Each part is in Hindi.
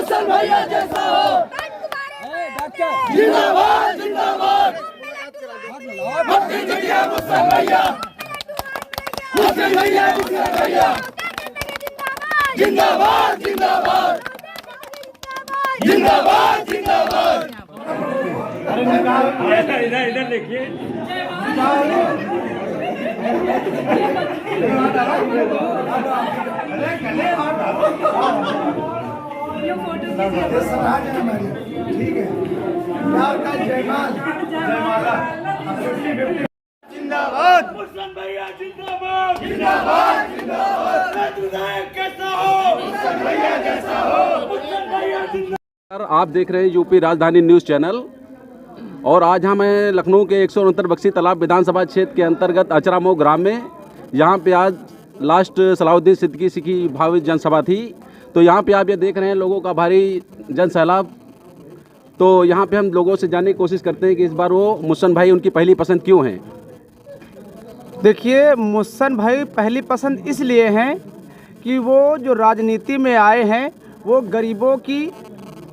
मुस्लिम भैया जैसा हो। जिंदाबाद जिंदाबाद भक्ति जगिया मुस्लिम भैया, मुस्लिम भैया मुस्लिम भैया जिंदाबाद जिंदाबाद जिंदाबाद जिंदाबाद। इधर देखिए। ठीक है, जिंदाबाद मुस्लिम भैया जिंदाबाद जिंदाबाद जिंदाबाद। कैसा हो मुस्लिम भैया जैसा हो, मुस्लिम भैया जिंदाबाद। आप देख रहे हैं यूपी राजधानी न्यूज़ चैनल और आज हम हैं लखनऊ के 169 बक्सी तालाब विधानसभा क्षेत्र के अंतर्गत अचरामऊ ग्राम में। यहाँ पे आज लास्ट सलाहुद्दीन सिद्दीकी की भावी जनसभा थी, तो यहाँ पे आप ये देख रहे हैं लोगों का भारी जन सैलाब। तो यहाँ पे हम लोगों से जानने की कोशिश करते हैं कि इस बार वो मुस्लिम भाई उनकी पहली पसंद क्यों हैं। देखिए, मुस्लिम भाई पहली पसंद इसलिए हैं कि वो जो राजनीति में आए हैं वो गरीबों की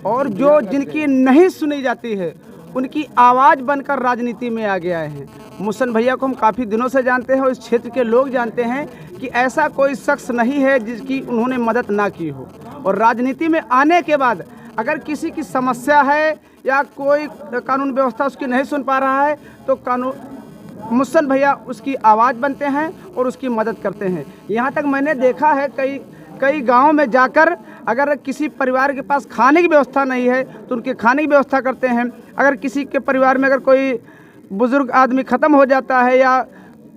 और जो जिनकी नहीं सुनी जाती है उनकी आवाज़ बनकर राजनीति में आगे आए हैं। मुस्लिम भैया को हम काफ़ी दिनों से जानते हैं और इस क्षेत्र के लोग जानते हैं कि ऐसा कोई शख्स नहीं है जिसकी उन्होंने मदद ना की हो। और राजनीति में आने के बाद अगर किसी की समस्या है या कोई कानून व्यवस्था उसकी नहीं सुन पा रहा है तो मुस्लिम भैया उसकी आवाज़ बनते हैं और उसकी मदद करते हैं। यहाँ तक मैंने देखा है कई गाँव में जाकर अगर किसी परिवार के पास खाने की व्यवस्था नहीं है तो उनके खाने की व्यवस्था करते हैं। अगर किसी के परिवार में अगर कोई बुज़ुर्ग आदमी ख़त्म हो जाता है या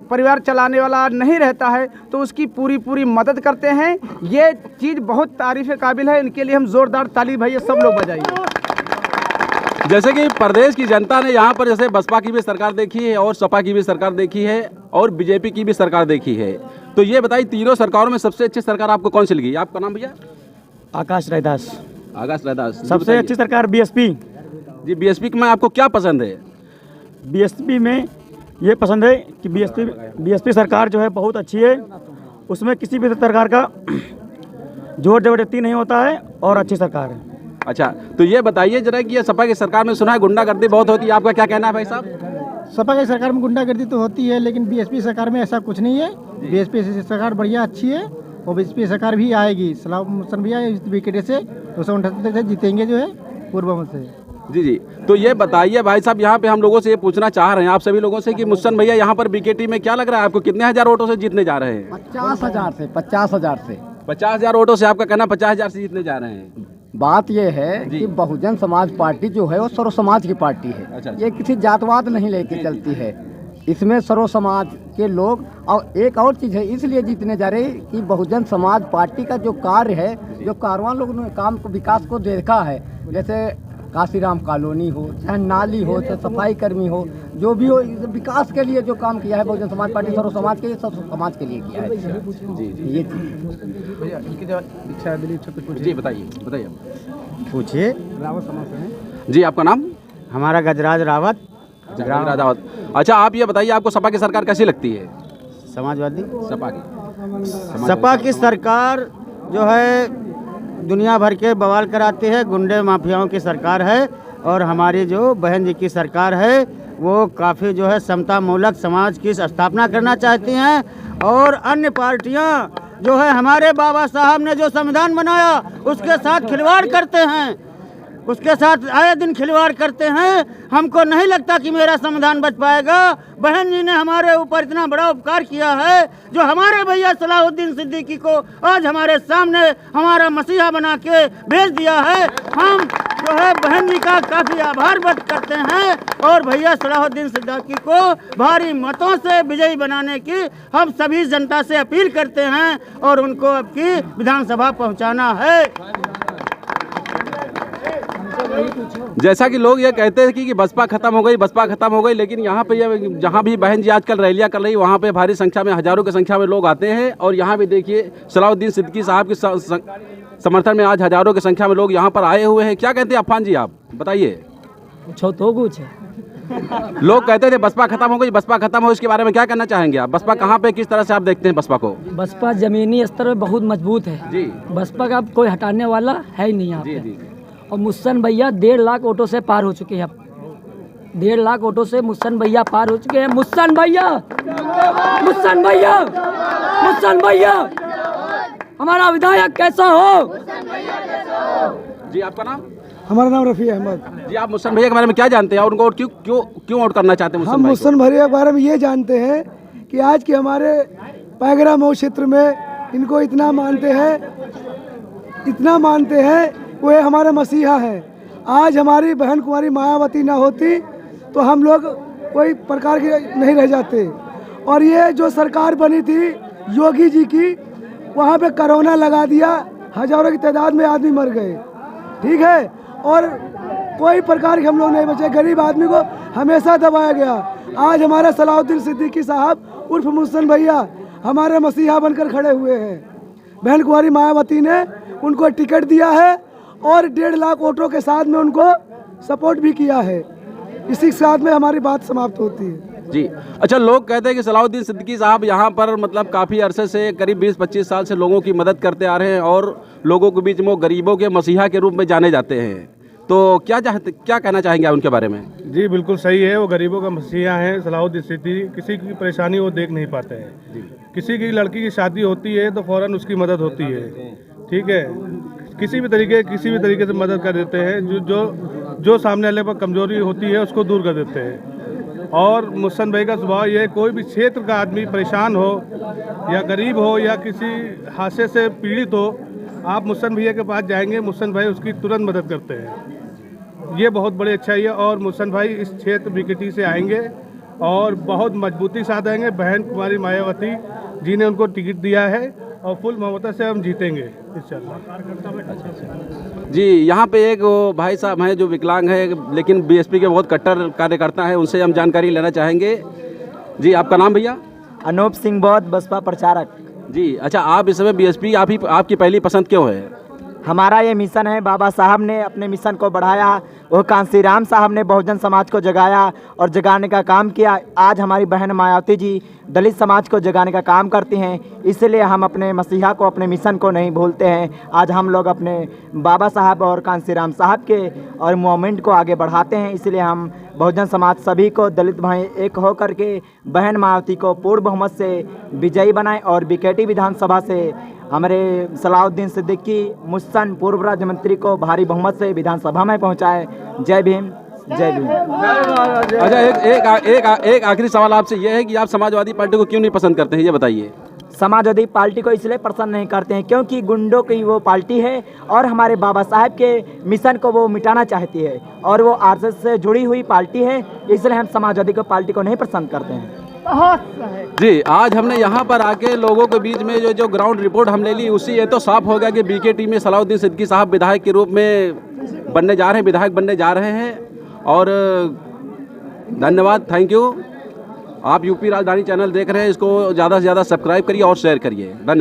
परिवार चलाने वाला नहीं रहता है तो उसकी पूरी मदद करते हैं। ये चीज़ बहुत तारीफ़ के काबिल है। इनके लिए हम ज़ोरदार ताली भैया सब लोग बजाइए। जैसे कि प्रदेश की जनता ने यहाँ पर जैसे बसपा की भी सरकार देखी है और सपा की भी सरकार देखी है और बीजेपी की भी सरकार देखी है, तो ये बताइए तीनों सरकारों में सबसे अच्छी सरकार आपको कौन सी लगी? आपका नाम भैया? आकाश रैदास। आकाश रैदास। सबसे अच्छी सरकार बीएसपी। जी, बीएसपी में आपको क्या पसंद है? बीएसपी में ये पसंद है कि बीएसपी सरकार जो है बहुत अच्छी है। उसमें किसी भी सरकार का जोर जबरदस्ती नहीं होता है और अच्छी सरकार है। अच्छा, तो ये बताइए जरा कि ये सपा की सरकार में सुना है गुंडागर्दी बहुत होती है, आपका क्या कहना है भाई साहब? सपा की सरकार में गुंडागर्दी तो होती है लेकिन बीएसपी सरकार में ऐसा कुछ नहीं है। बीएसपी सरकार बढ़िया अच्छी है और बीएसपी सरकार भी आएगी। सलाम भैया इस विकेट से 268 से जीतेंगे जो है पूर्व से। जी, तो ये बताइए भाई साहब, यहाँ पे हम लोगों से ये पूछना चाह रहे हैं आप सभी लोगों से कि मुस्लिम भैया यहाँ पर बीकेटी में क्या लग रहा है आपको, कितने हजार वोटों से जीतने जा रहे हैं? 50,000 से 50,000 से 50,000 वोटों से। आपका कहना 50,000 से जीतने जा रहे हैं। बात यह है कि बहुजन समाज पार्टी जो है वो सर्व समाज की पार्टी है। अच्छा। ये किसी जातवाद नहीं लेके चलती है। इसमें सर्व समाज के लोग और एक और चीज़ है इसलिए जीतने जा रहे हैं कि बहुजन समाज पार्टी का जो कार्य है, जो कारवां लोगों ने काम को विकास को देखा है, जैसे काशीराम कॉलोनी हो, चाहे नाली हो, चाहे सफाई कर्मी हो, जो भी हो, विकास के लिए जो काम किया है बहुजन समाज पार्टी सर्व समाज के लिए, सब समाज के लिए किया है। जी जी, बताइए पूछिए। रावत समाज से हैं। जी, आपका नाम? हमारा गजराज रावत। रावत। अच्छा, आप ये बताइए आपको सपा की सरकार कैसी लगती है? समाजवादी। सपा की सरकार जो है दुनिया भर के बवाल कराती है, गुंडे माफियाओं की सरकार है। और हमारी जो बहन जी की सरकार है वो काफ़ी जो है समता मूलक समाज की स्थापना करना चाहती हैं। और अन्य पार्टियां जो है हमारे बाबा साहब ने जो संविधान बनाया उसके साथ खिलवाड़ करते हैं, उसके साथ आए दिन खिलवाड़ करते हैं। हमको नहीं लगता कि मेरा संविधान बच पाएगा। बहन जी ने हमारे ऊपर इतना बड़ा उपकार किया है, जो हमारे भैया सलाहुद्दीन सिद्दीकी को आज हमारे सामने हमारा मसीहा बना के भेज दिया है। हम जो है बहन जी का काफ़ी आभार व्यक्त करते हैं और भैया सलाहुद्दीन सिद्दीकी को भारी मतों से विजयी बनाने की हम सभी जनता से अपील करते हैं और उनको अब की विधानसभा पहुँचाना है। जैसा कि लोग ये कहते हैं कि बसपा खत्म हो गई, लेकिन यहाँ पे जहाँ भी बहन जी आजकल रैलियाँ कर रही, वहाँ पे भारी संख्या में, हजारों की संख्या में लोग आते हैं। और यहाँ भी देखिए सलाहुद्दीन सिद्दीकी साहब के समर्थन में आज हजारों की संख्या में लोग यहाँ पर आए हुए हैं। क्या कहते हैं अफान जी, आप बताइए। तो कुछ लोग कहते थे बसपा खत्म हो गई, बसपा खत्म हो, इसके बारे में क्या कहना चाहेंगे आप? बसपा कहाँ पे, किस तरह से आप देखते हैं बसपा को? बसपा जमीनी स्तर पे बहुत मजबूत है जी बसपा का अब कोई हटाने वाला है ही नहीं यहाँ जी पे। जी और मुस्सन भैया 1.5 लाख वोटों से पार हो चुके हैं। अब 1.5 लाख वोटों से मुस्सन भैया पार हो चुके हैं। मुस्सन भैया, मुस्सन भैया, मुस्सन भैया, हमारा विधायक कैसा हो? जी आपका नाम? हमारा नाम रफ़ी अहमद। जी आप मुस्सन भैया के बारे में क्या जानते हैं और उनको क्यों क्यों क्यों वोट करना चाहते हैं? हम मुस्सन भैया के बारे में ये जानते हैं कि आज के हमारे पैगरा मऊ क्षेत्र में इनको इतना मानते हैं वो हमारे मसीहा हैं। आज हमारी बहन कुंवारी मायावती ना होती तो हम लोग कोई प्रकार के नहीं रह जाते। और ये जो सरकार बनी थी योगी जी की, वहाँ पे कोरोना लगा दिया, हजारों की तादाद में आदमी मर गए, ठीक है, और कोई प्रकार के हम लोग नहीं बचे। गरीब आदमी को हमेशा दबाया गया। आज हमारे सलाउद्दीन सिद्दीकी साहब उर्फ मुस्सन भैया हमारे मसीहा बनकर खड़े हुए हैं। बहन कुंवारी मायावती ने उनको टिकट दिया है और 1.5 लाख वोटों के साथ में उनको सपोर्ट भी किया है। इसी के साथ में हमारी बात समाप्त होती है। जी अच्छा, लोग कहते हैं कि सलाउद्दीन सिद्दीकी साहब यहाँ पर मतलब काफ़ी अरसे से करीब 20-25 साल से लोगों की मदद करते आ रहे हैं और लोगों के बीच में वो गरीबों के मसीहा के रूप में जाने जाते हैं। तो क्या कहना चाहेंगे आप उनके बारे में? जी बिल्कुल सही है, वो गरीबों का मसीहा हैं सलाउद्दीन सिद्दीकी। किसी की परेशानी वो देख नहीं पाते हैं। किसी की लड़की की शादी होती है तो फ़ौरन उसकी मदद होती है, ठीक है, किसी भी तरीके से मदद कर देते हैं। जो सामने वाले पर कमजोरी होती है उसको दूर कर देते हैं। और मुस्सन भाई का स्वभाव ये, कोई भी क्षेत्र का आदमी परेशान हो या गरीब हो या किसी हादसे से पीड़ित हो, आप मुस्सन भैया के पास जाएंगे, मुस्सन भाई उसकी तुरंत मदद करते हैं। ये बहुत बड़ी अच्छाई है। और मुस्सन भाई इस क्षेत्र बीकेटी से आएंगे और बहुत मजबूती साथ आएंगे। बहन कुमारी मायावती जी ने उनको टिकट दिया है और फुल ममता से हम जीतेंगे इंशाल्लाह। जी यहाँ पे एक भाई साहब हैं जो विकलांग है लेकिन बीएसपी के बहुत कट्टर कार्यकर्ता हैं, उनसे हम जानकारी लेना चाहेंगे। जी आपका नाम भैया? अनूप सिंह बौद्ध, बसपा प्रचारक। जी अच्छा, आप इस समय बीएसपी आपकी पहली पसंद क्यों है? हमारा ये मिशन है, बाबा साहब ने अपने मिशन को बढ़ाया, वो कांसी राम साहब ने बहुजन समाज को जगाया और जगाने का काम किया। आज हमारी बहन मायावती जी दलित समाज को जगाने का काम करती हैं, इसलिए हम अपने मसीहा को, अपने मिशन को नहीं भूलते हैं। आज हम लोग अपने बाबा साहब और कांसी राम साहब के और मूवमेंट को आगे बढ़ाते हैं। इसलिए हम बहुजन समाज सभी को, दलित भाई एक हो करके बहन मायावती को पूर्ण बहुमत से विजयी बनाएं और बीकेटी विधानसभा से हमारे सलाउद्दीन सिद्दीकी मुस्सन पूर्व राज्य मंत्री को भारी बहुमत से विधानसभा में पहुंचाए। जय भीम, जय भीम। अच्छा एक आखिरी सवाल आपसे यह है कि आप समाजवादी पार्टी को क्यों नहीं पसंद करते हैं, ये बताइए। समाजवादी पार्टी को इसलिए पसंद नहीं करते हैं क्योंकि गुंडों की वो पार्टी है और हमारे बाबा साहब के मिशन को वो मिटाना चाहती है और वो आरएसएस से जुड़ी हुई पार्टी है, इसलिए हम समाजवादी को पार्टी को नहीं पसंद करते हैं। जी आज हमने यहाँ पर आके लोगों के बीच में जो ग्राउंड रिपोर्ट हमने ली, उससे ये तो साफ हो गया कि बीकेटी में सलाउद्दीन सिद्दीकी साहब विधायक के रूप में बनने जा रहे हैं, विधायक बनने जा रहे हैं। और धन्यवाद, थैंक यू। आप यूपी राजधानी चैनल देख रहे हैं, इसको ज़्यादा से ज़्यादा सब्सक्राइब करिए और शेयर करिए। धन्यवाद।